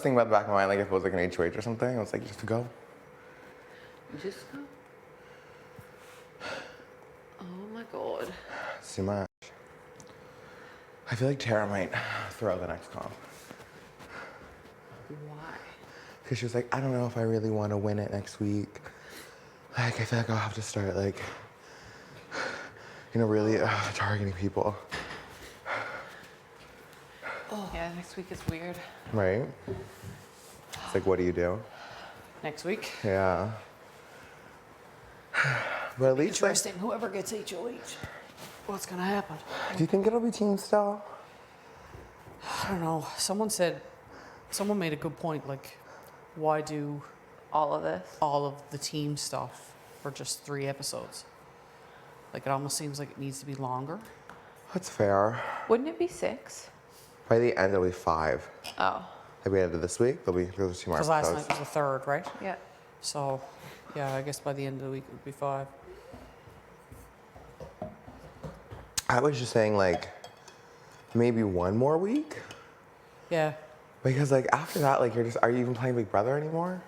thinking about the back of my mind, like if it was like an HOH or something, I was like, just to go. Just go. Oh my god. It's too much. I feel like Tara might throw the next comp. Why? Because she was like, I don't know if I really want to win it next week. Like, I feel like I'll have to start, like, really targeting people. Oh. Yeah, next week is weird. Right? It's like, what do you do? Next week? Yeah. But at least, like, Interesting. Whoever gets HOH, what's gonna happen? do you think it'll be team still? I don't know. Someone made a good point. Like, why do All of this? all of the team stuff for just 3 episodes? Like, it almost seems like it needs to be longer. That's fair. Wouldn't it be 6? By the end, it'll be 5. Oh. Like, we ended this week, there'll be 2 more Because episodes. last night was the 3rd, right? Yeah. So, yeah, I guess by the end of the week it would be 5. I was just saying, like, maybe 1 more week? Yeah. Because, like, after that, like, are you even playing Big Brother anymore?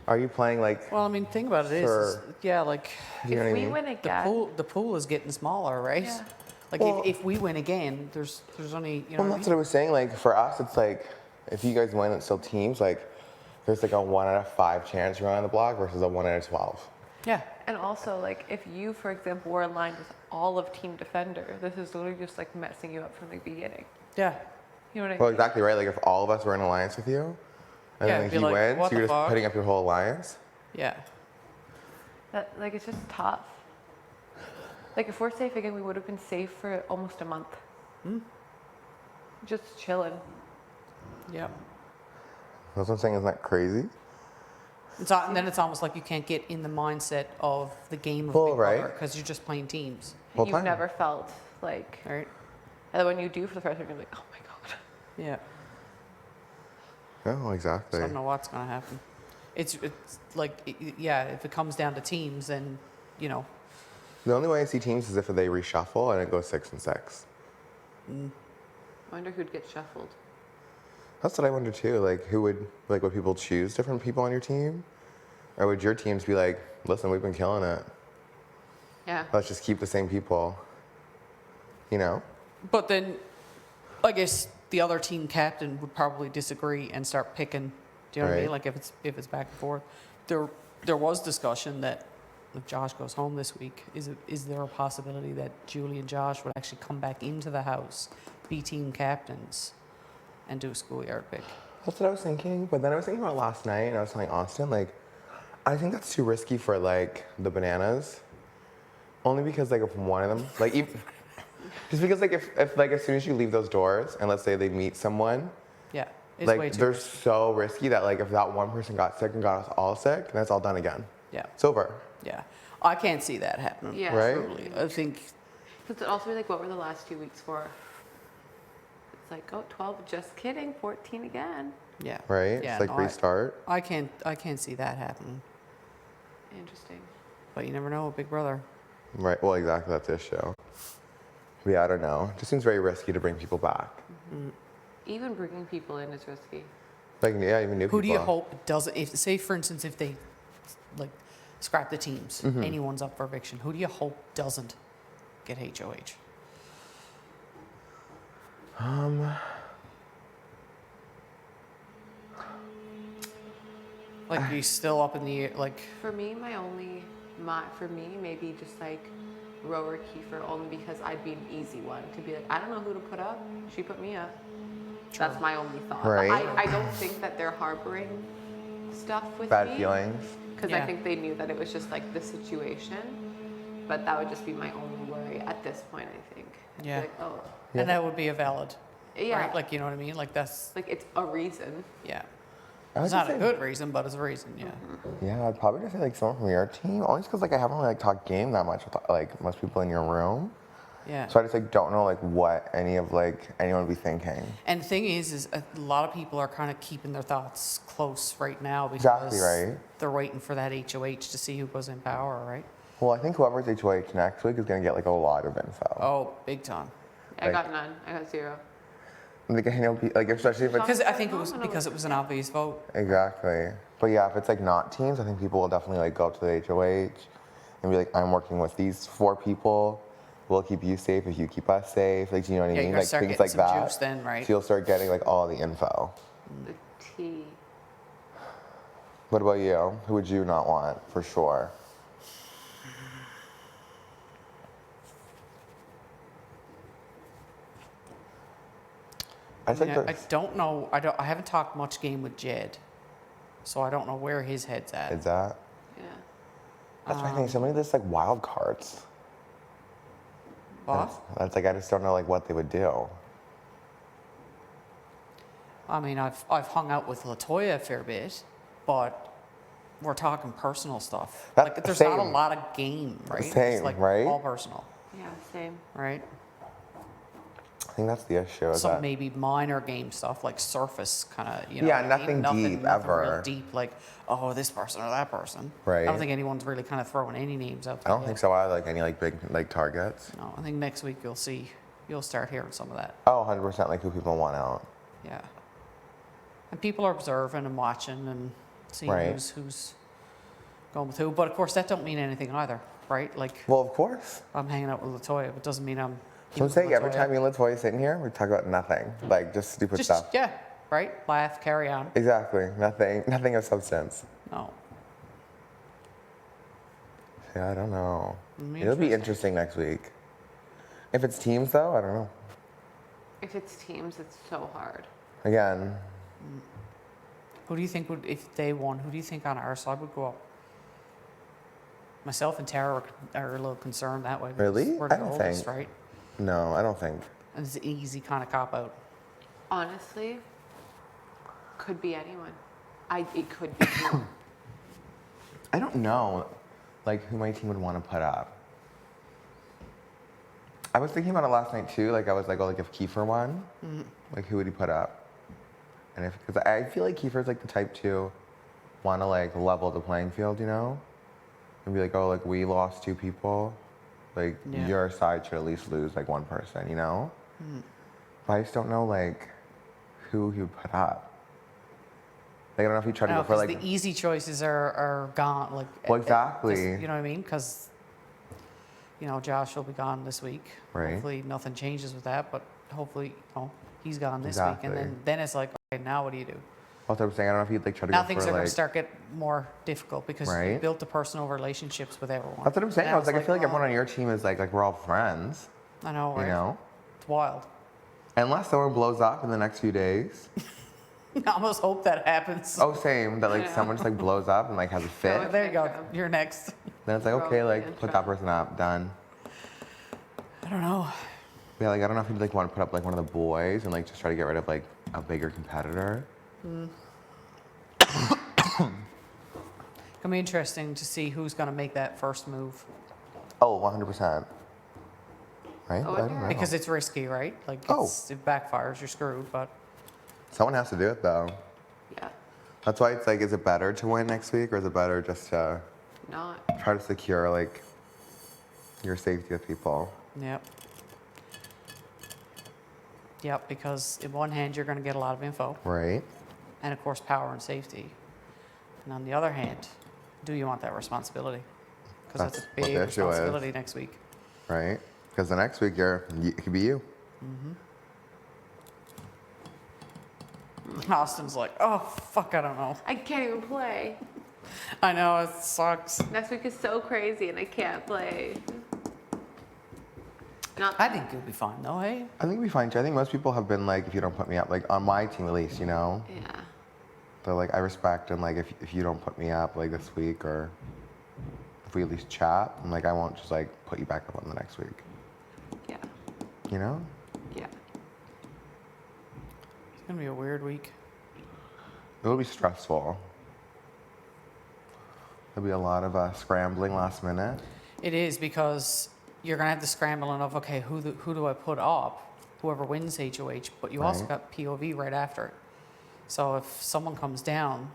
Are you playing, like, Well, I mean, think about it is, For- yeah, like you know what I If we mean? win the again, pool is getting smaller, right? Yeah. Like Well- if we win again, there's only Well, you know. What I that's mean? what I was saying. Like, for us, it's like, if you guys win, it's still teams. Like, there's like a 1 out of 5 chance you're on the block versus a 1 out of 12. Yeah. and also like if you, for example, were aligned with all of Team Defender, this is literally just like messing you up from the beginning. Yeah. You know what I Well, mean? exactly right. Like, if all of us were in alliance with you, and Yeah, then it'd be he like, wins, what you're the just fuck? putting up your whole alliance. Yeah. That like it's just tough. Like if we're safe again, we would have been safe for almost a month. Just chilling. Yeah. That's what I'm saying. Isn't that crazy? And then it's almost like you can't get in the mindset of the game of Well, Big Brother right. because you're just playing teams, Whole You've time. never felt like, right? and then when you do for the first time, you're like, oh my god. Yeah. No, So exactly. I don't know what's gonna happen. It's like yeah, if it comes down to teams, then you know. The only way I see teams is if they reshuffle and it goes 6 and 6. I wonder who'd get shuffled. That's what I wonder too. Like, who would people choose different people on your team, or would your teams be like, listen, we've been killing it. Yeah. Let's just keep the same people. You know? But then, I guess the other team captain would probably disagree and start picking. Do you know what I mean? Right. Like if it's back and forth. There was discussion that if Josh goes home this week, is there a possibility that Julie and Josh would actually come back into the house, be team captains, and do a schoolyard pick? That's what I was thinking. But then I was thinking about last night, and I was telling Austin, like, I think that's too risky for like the bananas. Only because like if one of them, like, just because like if like as soon as you leave those doors, and let's say they meet someone, Yeah, it's way like too. they're risky. so risky that like if that one person got sick and got us all sick, then it's all done again. Yeah, It's over. yeah. I can't see that happening. Yeah. Right? Truly. I think Because it also be like, what were the last 2 weeks for? It's like, oh, 12, just kidding, 14 again. yeah. Right? Yeah, It's like no, restart. I can't see that happening. Interesting. But you never know with Big Brother. Right. Well, exactly. That's his show. But yeah, I don't know. It just seems very risky to bring people back. Even bringing people in is risky. Like, yeah, even new people. Who do you hope doesn't? If say for instance, if they like scrap the teams, Mm-hmm. anyone's up for eviction. Who do you hope doesn't get HOH? Like he's still up in the air. Like For me, for me, maybe just like Rower Kiefer, only because I'd be an easy one to be like, I don't know who to put up. She put me up. That's my only thought. But Right. I don't think that they're harboring stuff with Bad me. feelings. Because Yeah. I think they knew that it was just like the situation. But that would just be my only worry at this point, I think. I'd be Yeah. like, oh, Yeah. and that would be a valid. yeah. Right? Like you know what I mean? Like that's Like it's a reason. yeah. I would It's not just a say- good reason, but it's a reason. Yeah. Yeah, I'd probably just say like someone from your team, only because like I haven't really like talked game that much with like most people in your room, Yeah. so I just like don't know like what any of like anyone would be thinking. And the thing is a lot of people are kind of keeping their thoughts close right now because Exactly right. they're waiting for that HOH to see who goes in power, right? Well, I think whoever's HOH next week is gonna get like a lot of info. Oh, big time. I Like- got none. I got 0. Like, I know, like, especially if it's Because I think it was Phenomenal. because it was an obvious vote. exactly. But yeah, if it's like not teams, I think people will definitely like go up to the HOH and be like, I'm working with these 4 people. We'll keep you safe if you keep us safe. Like, do you know what Yeah, I you're mean? gonna Like start things getting like some that. juice then, right? So you'll start getting like all the info. The tea. What about you? Who would you not want for sure? I I think mean, I there's don't know. I haven't talked much game with Jed, so I don't know where his head's at. is that. Yeah. That's my thing. So many of this like wild cards. What? That's like I just don't know like what they would do. I mean, I've hung out with Latoya a fair bit, but we're talking personal stuff. That- Like, there's not a same. lot of game, right? Same, it's like right? all personal, Yeah, same. right? I think that's the issue. Is Some that maybe minor game stuff, like surface kind of, you know. Yeah, what I mean? nothing deep, nothing real ever. deep, like, oh, this person or that person. Right. I don't think anyone's really kind of throwing any names out I there don't yet. think so either. Like any like big like targets. No, I think next week you'll start hearing some of that. Oh, 100% like who people want out. Yeah. And people are observing and watching and seeing Right. who's going with who. But of course, that don't mean anything either, right? Like, Well, of course. I'm hanging out with Latoya, but doesn't mean I'm. So I'm with saying every Latoya. time you and Latoya sit in here, we talk about nothing. Like just stupid Just stuff. yeah, right. Laugh, carry on. Exactly. Nothing of substance. No. Yeah, I don't know. It'll be It'll be interesting. interesting next week. If it's teams though, I don't know. If it's teams, it's so hard. Again, Who do you think would, if they won? Who do you think on our side would go up? Myself and Tara are a little concerned that way. because Really? We're I the don't oldest, think- right? no, I don't think. And it's an easy kind of cop out. Honestly, could be anyone. It could be you. I don't know, like who my team would want to put up. I was thinking about it last night too. Like I was like, oh, like if Kiefer won, like who would he put up? And if because I feel like Kiefer's like the type to want to like level the playing field, you know, and be like, oh, like we lost 2 people, like Yeah. your side should at least lose like 1 person, you know. But I just don't know like who he would put up. Like, I don't know if he tried to No, go for 'cause like. the easy choices are gone. Like, Well, just- exactly. you know what I mean? Because, you know, Josh will be gone this week. Right. Hopefully nothing changes with that, but hopefully, you know, he's gone this Exactly. week. And then it's like, okay, now what do you do? Also, I'm saying I don't know if he'd like try to Now go things for are going like. to start get more difficult because you Right. built the personal relationships with everyone. That's what I'm saying. Now I was it's like, I feel like oh, everyone on your team is like we're all friends, I know, right? you know. It's wild. Unless someone blows up in the next few days. I almost hope that happens. Oh, same. That like Yeah. someone just like blows up and like has a fit. No, There you go. Intro. You're next. Then it's like Throw okay, the like put that intro. person up, done. I don't know. Yeah, like I don't know if you'd like want to put up like one of the boys and like just try to get rid of like a bigger competitor. It'll be interesting to see who's going to make that first move Oh, 100%. Right? Oh, I don't yeah. know. because it's risky, right? Like, Oh. if it backfires, you're screwed. But Someone has to do it though. Yeah. That's why it's like, is it better to win next week or is it better just to Not. try to secure like your safety with people? Yep. Yep, because in one hand, you're going to get a lot of info, Right? and of course, power and safety. And on the other hand, do you want that responsibility? Because that's a That's what big the issue is. responsibility next week. Right? Because the next week it could be you. Austin's like, oh, fuck, I don't know. I can't even play. I know, it sucks. Next week is so crazy and I can't play. Not I think you'll be fine, though, hey? I think we find. I think most people have been like, if you don't put me up, like on my team at least, you know, Yeah. they're like, I respect and like if you don't put me up like this week or if we at least chat, I'm like, I won't just like put you back up on the next week, Yeah. you know? Yeah. It's going to be a weird week. It will be stressful. There'll be a lot of scrambling last minute. It is because you're going to have the scrambling of, okay, who do I put up? Whoever wins HOH, but you also Right. got POV right after it. So if someone comes down,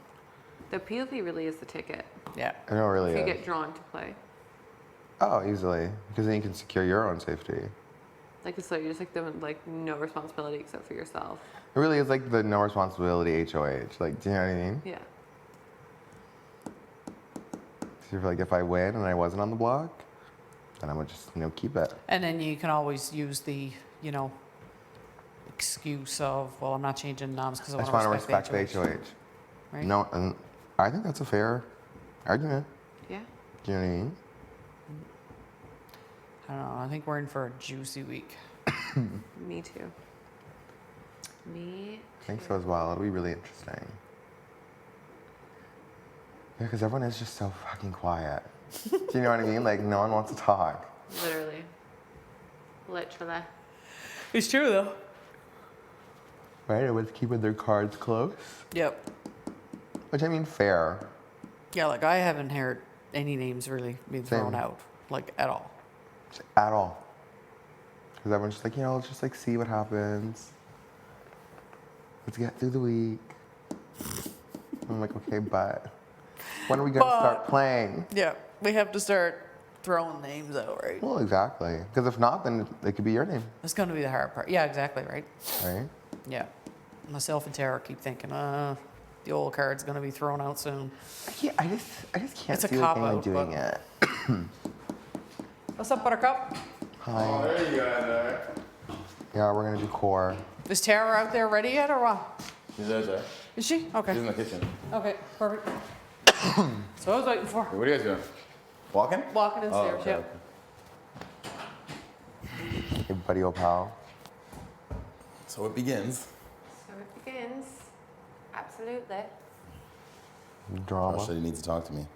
The POV really is the ticket. yeah. I know it really If you is. get drawn to play. Oh, easily. Because then you can secure your own safety. Like so you're just like the like no responsibility except for yourself. It really is like the no responsibility HOH. Like, do you know what I mean? Yeah. So like if I win and I wasn't on the block, then I would just keep it. And then you can always use the, excuse of, well, I'm not changing noms because I I just want want to to respect respect the the HOH. HOH. Right? No, and I think that's a fair argument. Yeah. Do you know what I mean? I don't know. I think we're in for a juicy week. Me too. Me I think so as well. It'll be really interesting. Yeah, because everyone is just so fucking quiet. Do you know what I mean? Like, no one wants to talk. Literally. Literally. It's true, though. Right? Everyone's keeping their cards close. Yep. Which I mean, fair. Yeah, like I haven't heard any names really being thrown Same. out, like at all. At all. Because everyone's just like, let's just like see what happens. Let's get through the week. I'm like, okay, but when are we going to start playing? Yeah, we have to start throwing names out, right? Well, exactly. Because if not, then it could be your name, That's going to be the hard part. Yeah, exactly, right? right? Yeah. Myself and Tara keep thinking, the old card's going to be thrown out soon. I just can't It's a see like anyone cop-out, doing but- it. What's up, Buttercup? Hi. There you go. Yeah, we're gonna do core. Is Tara out there ready yet, or what? He's there, sir. Is she? He's Okay. in the kitchen. Okay, perfect. So I was waiting for Hey, what are you guys doing? Walking? walking downstairs. okay, Yep. okay. Hey, buddy, old pal. So it begins. So it begins. Absolutely. Drama. Russia needs to talk to me.